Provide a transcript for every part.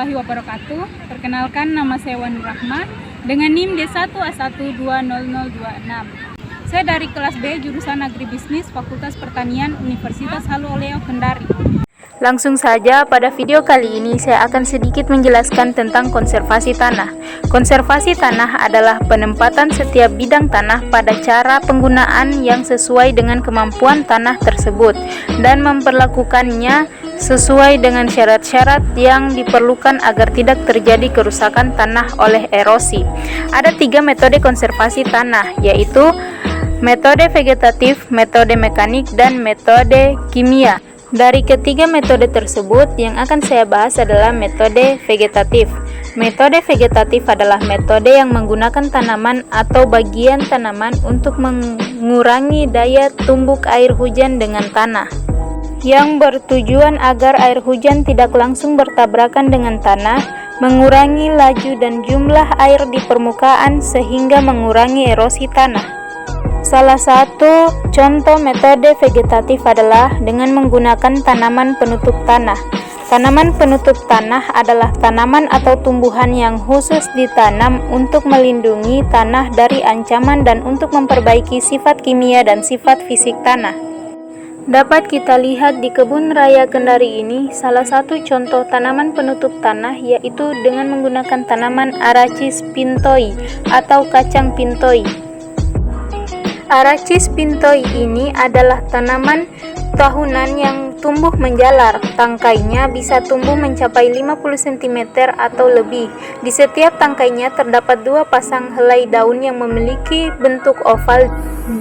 warahmatullahi wabarakatuh. Perkenalkan, nama saya Wan Rahma dengan NIM D1A1200026. Saya dari kelas B jurusan Agribisnis Fakultas Pertanian Universitas Halu Oleo Kendari. Langsung saja, pada video kali ini saya akan sedikit menjelaskan tentang konservasi tanah. Konservasi tanah adalah penempatan setiap bidang tanah pada cara penggunaan yang sesuai dengan kemampuan tanah tersebut dan memperlakukannya sesuai dengan syarat-syarat yang diperlukan agar tidak terjadi kerusakan tanah oleh erosi. Ada 3 metode konservasi tanah, yaitu metode vegetatif, metode mekanik, dan metode kimia. Dari ketiga metode tersebut, yang akan saya bahas adalah metode vegetatif. Metode vegetatif adalah metode yang menggunakan tanaman atau bagian tanaman untuk mengurangi daya tumbuk air hujan dengan tanah, yang bertujuan agar air hujan tidak langsung bertabrakan dengan tanah, mengurangi laju dan jumlah air di permukaan sehingga mengurangi erosi tanah. Salah satu contoh metode vegetatif adalah dengan menggunakan tanaman penutup tanah. Tanaman penutup tanah adalah tanaman atau tumbuhan yang khusus ditanam untuk melindungi tanah dari ancaman dan untuk memperbaiki sifat kimia dan sifat fisik tanah. Dapat kita lihat di kebun raya Kendari ini, salah satu contoh tanaman penutup tanah yaitu dengan menggunakan tanaman Arachis pintoi atau kacang pintoi. Arachis pintoi ini adalah tanaman tahunan yang tumbuh menjalar. Tangkainya bisa tumbuh mencapai 50 cm atau lebih. Di setiap tangkainya terdapat 2 pasang helai daun yang memiliki bentuk oval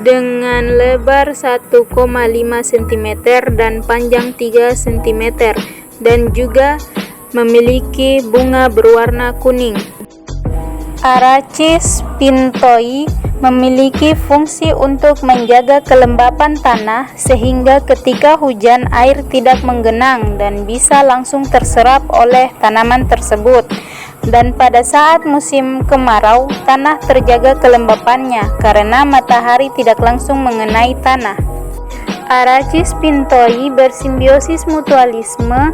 dengan lebar 1,5 cm dan panjang 3 cm dan juga memiliki bunga berwarna kuning. Arachis pintoi memiliki fungsi untuk menjaga kelembapan tanah sehingga ketika hujan air tidak menggenang dan bisa langsung terserap oleh tanaman tersebut. Dan pada saat musim kemarau, tanah terjaga kelembapannya karena matahari tidak langsung mengenai tanah. Arachis pintoi bersimbiosis mutualisme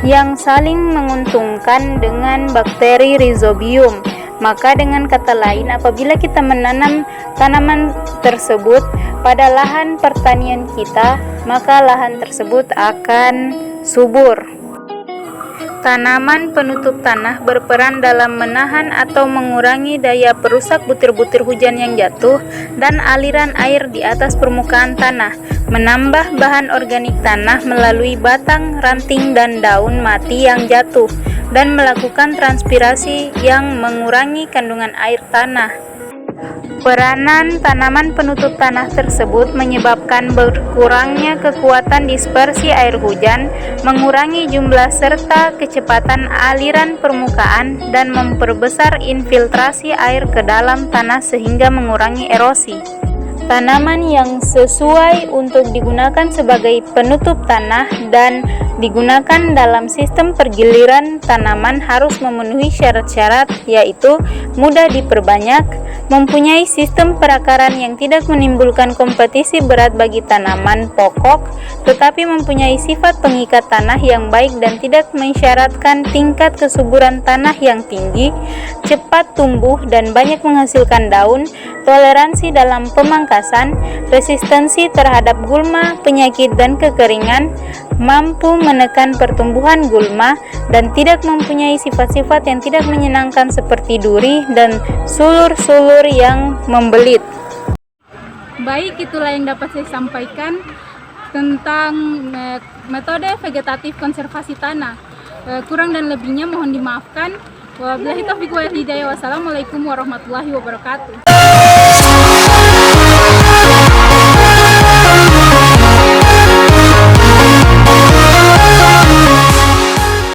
yang saling menguntungkan dengan bakteri Rhizobium. Maka dengan kata lain, apabila kita menanam tanaman tersebut pada lahan pertanian kita, maka lahan tersebut akan subur. Tanaman penutup tanah berperan dalam menahan atau mengurangi daya perusak butir-butir hujan yang jatuh dan aliran air di atas permukaan tanah, menambah bahan organik tanah melalui batang, ranting, dan daun mati yang jatuh, dan melakukan transpirasi yang mengurangi kandungan air tanah. Peranan tanaman penutup tanah tersebut menyebabkan berkurangnya kekuatan dispersi air hujan, mengurangi jumlah serta kecepatan aliran permukaan, dan memperbesar infiltrasi air ke dalam tanah sehingga mengurangi erosi. Tanaman yang sesuai untuk digunakan sebagai penutup tanah dan digunakan dalam sistem pergiliran tanaman harus memenuhi syarat-syarat, yaitu mudah diperbanyak, mempunyai sistem perakaran yang tidak menimbulkan kompetisi berat bagi tanaman pokok, tetapi mempunyai sifat pengikat tanah yang baik dan tidak mensyaratkan tingkat kesuburan tanah yang tinggi, cepat tumbuh dan banyak menghasilkan daun, toleransi dalam pemangkasan, resistensi terhadap gulma, penyakit dan kekeringan, mampu menekan pertumbuhan gulma, dan tidak mempunyai sifat-sifat yang tidak menyenangkan seperti duri dan sulur-sulur yang membelit. Baik, itulah yang dapat saya sampaikan tentang metode vegetatif konservasi tanah. Kurang dan lebihnya mohon dimaafkan. Wabillahi taufiq wal hidayah. Wassalamualaikum warahmatullahi wabarakatuh.